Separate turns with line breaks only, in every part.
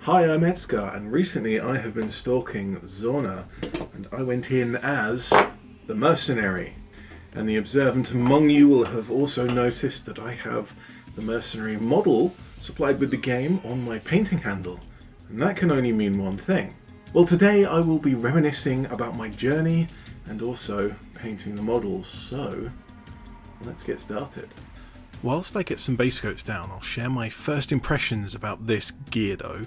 Hi, I'm ED-SKaR, and recently I have been stalking Zona, and I went in as the Mercenary. And the observant among you will have also noticed that I have the Mercenary model supplied with the game on my painting handle, and that can only mean one thing. Well, today I will be reminiscing about my journey and also painting the models, so let's get started. Whilst I get some base coats down, I'll share my first impressions about this geardo.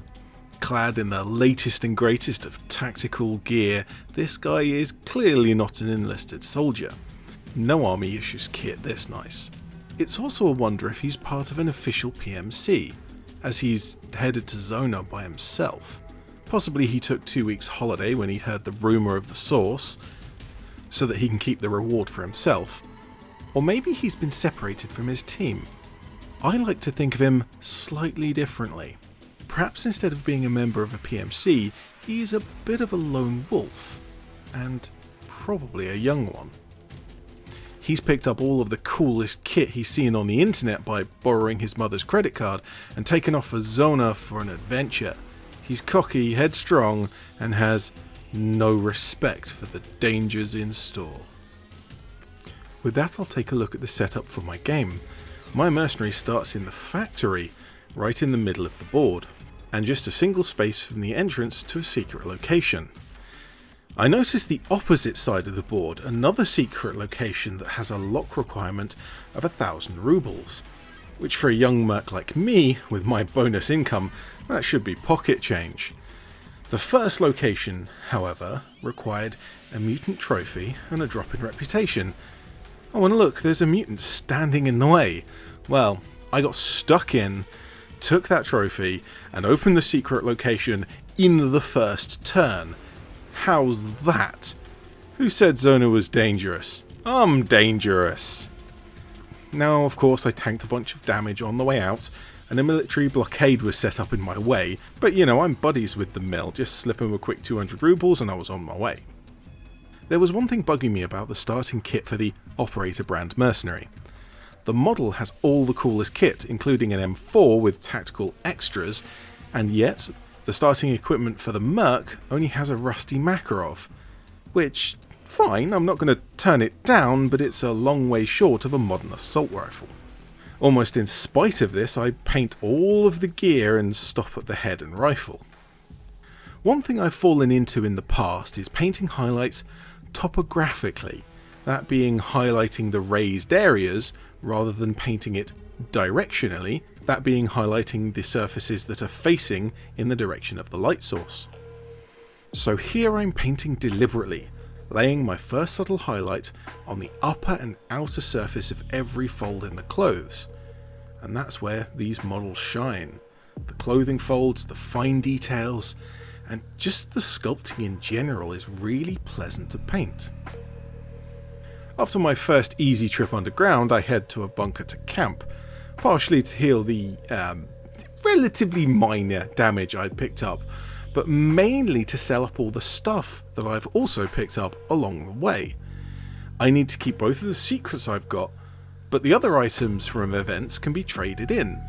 Clad in the latest and greatest of tactical gear, this guy is clearly not an enlisted soldier. No army issues kit this nice. It's also a wonder if he's part of an official PMC, as he's headed to Zona by himself. Possibly he took 2 weeks holiday when he heard the rumour of the source, so that he can keep the reward for himself. Or maybe he's been separated from his team. I like to think of him slightly differently. Perhaps instead of being a member of a PMC, he's a bit of a lone wolf, and probably a young one. He's picked up all of the coolest kit he's seen on the internet by borrowing his mother's credit card and taken off for Zona for an adventure. He's cocky, headstrong, and has no respect for the dangers in store. With that, I'll take a look at the setup for my game. My mercenary starts in the factory, right in the middle of the board, and just a single space from the entrance to a secret location. I notice the opposite side of the board, another secret location that has a lock requirement of 1,000 rubles, which for a young merc like me, with my bonus income, that should be pocket change. The first location, however, required a mutant trophy and a drop in reputation. Oh, and look, there's a mutant standing in the way. Well, I got stuck in, took that trophy, and opened the secret location in the first turn. How's that? Who said Zona was dangerous? I'm dangerous. Now, of course, I tanked a bunch of damage on the way out, and a military blockade was set up in my way, but you know, I'm buddies with the mill, just slip him a quick 200 rubles and I was on my way. There was one thing bugging me about the starting kit for the operator brand Mercenary. The model has all the coolest kit, including an M4 with tactical extras, and yet the starting equipment for the Merc only has a rusty Makarov. Which, fine, I'm not going to turn it down, but it's a long way short of a modern assault rifle. Almost in spite of this, I paint all of the gear and stop at the head and rifle. One thing I've fallen into in the past is painting highlights topographically, that being highlighting the raised areas rather than painting it directionally, that being highlighting the surfaces that are facing in the direction of the light source. So here I'm painting deliberately, laying my first subtle highlight on the upper and outer surface of every fold in the clothes, and that's where these models shine. The clothing folds, the fine details, and just the sculpting in general is really pleasant to paint. After my first easy trip underground, I head to a bunker to camp, partially to heal the relatively minor damage I'd picked up, but mainly to sell up all the stuff that I've also picked up along the way. I need to keep both of the secrets I've got, but the other items from events can be traded in.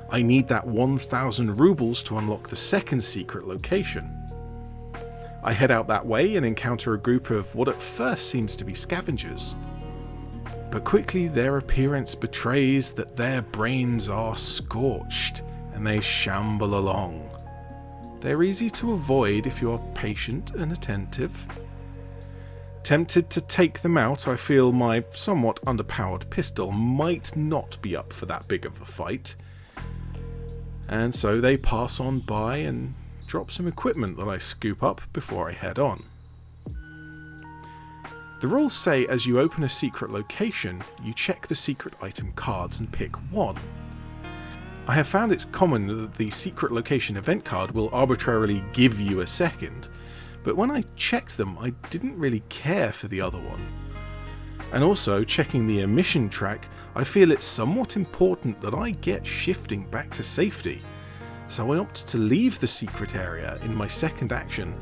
I need that 1,000 rubles to unlock the second secret location. I head out that way and encounter a group of what at first seems to be scavengers. But quickly their appearance betrays that their brains are scorched and they shamble along. They're easy to avoid if you're patient and attentive. Tempted to take them out, I feel my somewhat underpowered pistol might not be up for that big of a fight. And so they pass on by and drop some equipment that I scoop up before I head on. The rules say as you open a secret location, you check the secret item cards and pick one. I have found it's common that the secret location event card will arbitrarily give you a second, but when I checked them I didn't really care for the other one. And also, checking the emission track, I feel it's somewhat important that I get shifting back to safety, so I opt to leave the secret area in my second action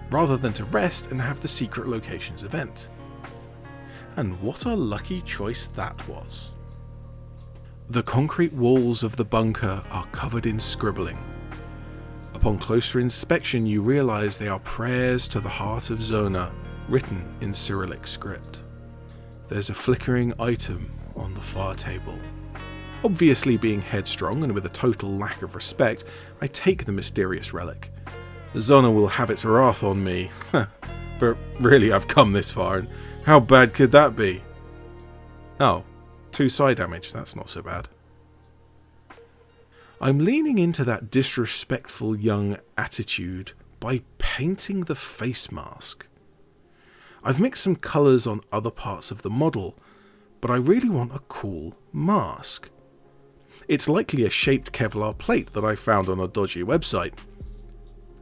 rather than to rest and have the secret locations event. And what a lucky choice that was. The concrete walls of the bunker are covered in scribbling. Upon closer inspection, you realize they are prayers to the heart of Zona, written in Cyrillic script. There's a flickering item on the far table. Obviously being headstrong and with a total lack of respect, I take the mysterious relic. Zona will have its wrath on me. But really, I've come this far, and how bad could that be? Oh, 2 psi damage, that's not so bad. I'm leaning into that disrespectful young attitude by painting the face mask. I've mixed some colours on other parts of the model, but I really want a cool mask. It's likely a shaped Kevlar plate that I found on a dodgy website.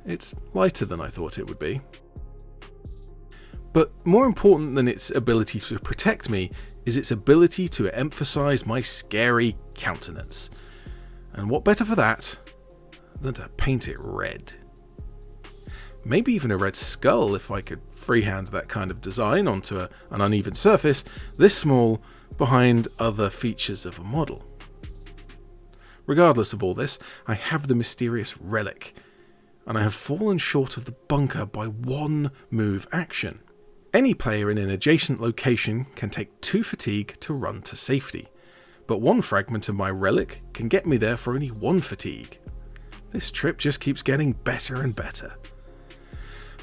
It's lighter than I thought it would be. But more important than its ability to protect me is its ability to emphasise my scary countenance. And what better for that than to paint it red? Maybe even a red skull if I could freehand that kind of design onto an uneven surface this small behind other features of a model. Regardless of all this, I have the mysterious relic, and I have fallen short of the bunker by 1 move action. Any player in an adjacent location can take 2 fatigue to run to safety, but 1 fragment of my relic can get me there for only 1 fatigue. This trip just keeps getting better and better.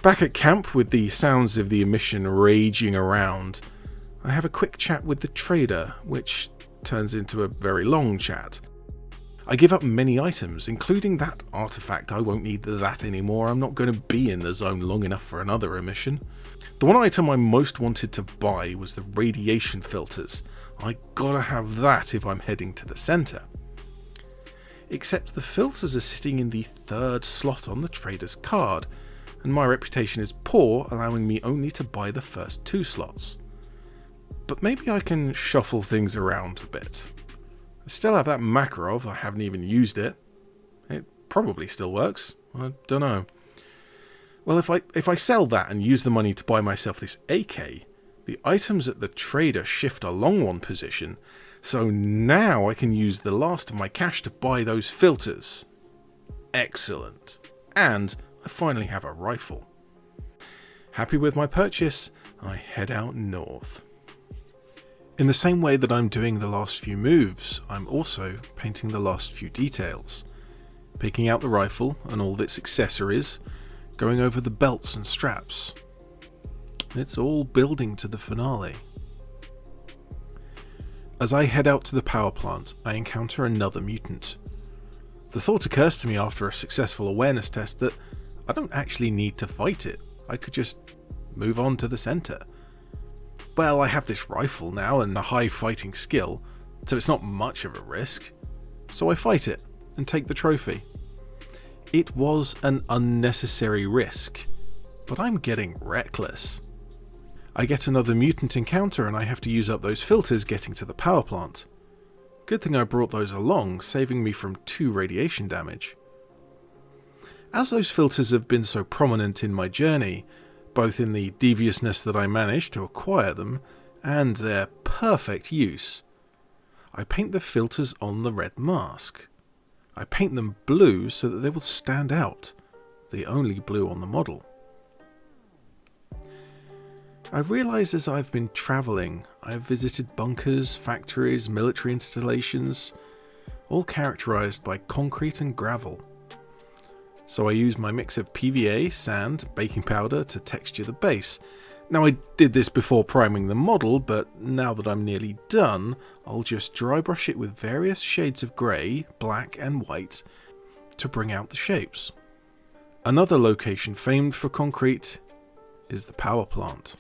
Back at camp with the sounds of the emission raging around, I have a quick chat with the trader, which turns into a very long chat. I give up many items, including that artefact. I won't need that anymore. I'm not going to be in the zone long enough for another emission. The one item I most wanted to buy was the radiation filters. I gotta have that if I'm heading to the centre. Except the filters are sitting in the 3rd slot on the trader's card, and my reputation is poor, allowing me only to buy the first 2 slots. But maybe I can shuffle things around a bit. I still have that Makarov, I haven't even used it. It probably still works, I don't know. Well, if I sell that and use the money to buy myself this AK, the items at the trader shift along 1 position, so now I can use the last of my cash to buy those filters. Excellent. And I finally have a rifle. Happy with my purchase, I head out north. In the same way that I'm doing the last few moves, I'm also painting the last few details. Picking out the rifle and all of its accessories, going over the belts and straps. It's all building to the finale. As I head out to the power plant, I encounter another mutant. The thought occurs to me after a successful awareness test that I don't actually need to fight it. I could just move on to the centre. Well, I have this rifle now and a high fighting skill, so it's not much of a risk. So I fight it and take the trophy. It was an unnecessary risk, but I'm getting reckless. I get another mutant encounter and I have to use up those filters getting to the power plant. Good thing I brought those along, saving me from 2 radiation damage. As those filters have been so prominent in my journey, both in the deviousness that I managed to acquire them and their perfect use, I paint the filters on the red mask. I paint them blue so that they will stand out, the only blue on the model. I've realised as I've been travelling, I've visited bunkers, factories, military installations, all characterised by concrete and gravel. So I use my mix of PVA, sand, baking powder to texture the base. Now I did this before priming the model, but now that I'm nearly done, I'll just dry brush it with various shades of grey, black and white to bring out the shapes. Another location famed for concrete is the power plant.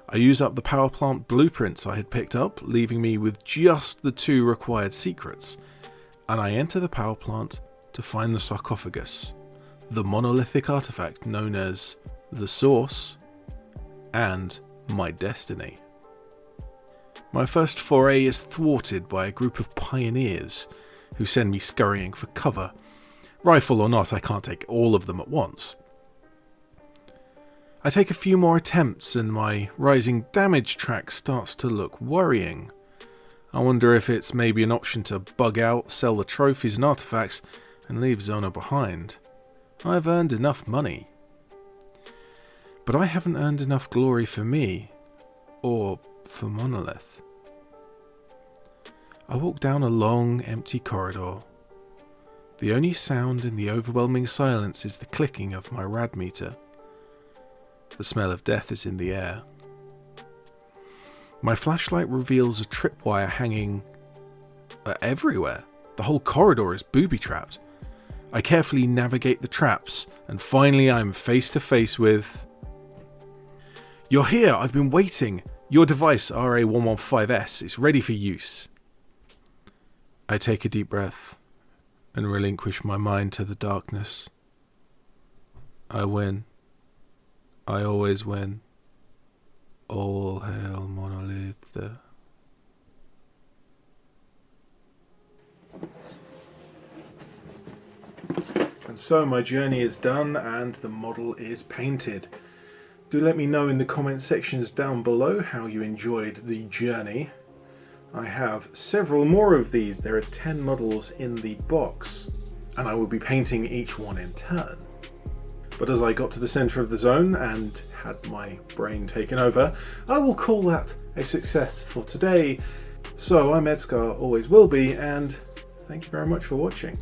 I use up the power plant blueprints I had picked up, leaving me with just the 2 required secrets, and I enter the power plant to find the sarcophagus, the monolithic artifact known as the Source and my destiny. My first foray is thwarted by a group of pioneers who send me scurrying for cover. Rifle or not, I can't take all of them at once. I take a few more attempts and my rising damage track starts to look worrying. I wonder if it's maybe an option to bug out, sell the trophies and artefacts, and leave Zona behind. I've earned enough money. But I haven't earned enough glory for me, or for Monolith. I walk down a long, empty corridor. The only sound in the overwhelming silence is the clicking of my rad meter. The smell of death is in the air. My flashlight reveals a tripwire hanging everywhere. The whole corridor is booby-trapped. I carefully navigate the traps, and finally I'm face to face with... You're here! I've been waiting! Your device, RA115S, is ready for use. I take a deep breath and relinquish my mind to the darkness. I win. I always win. All hail Monolith. And so my journey is done and the model is painted. Do let me know in the comment sections down below how you enjoyed the journey. I have several more of these. There are 10 models in the box, and I will be painting each one in turn. But as I got to the centre of the zone and had my brain taken over, I will call that a success for today. So I'm ED-SKaR, always will be, and thank you very much for watching.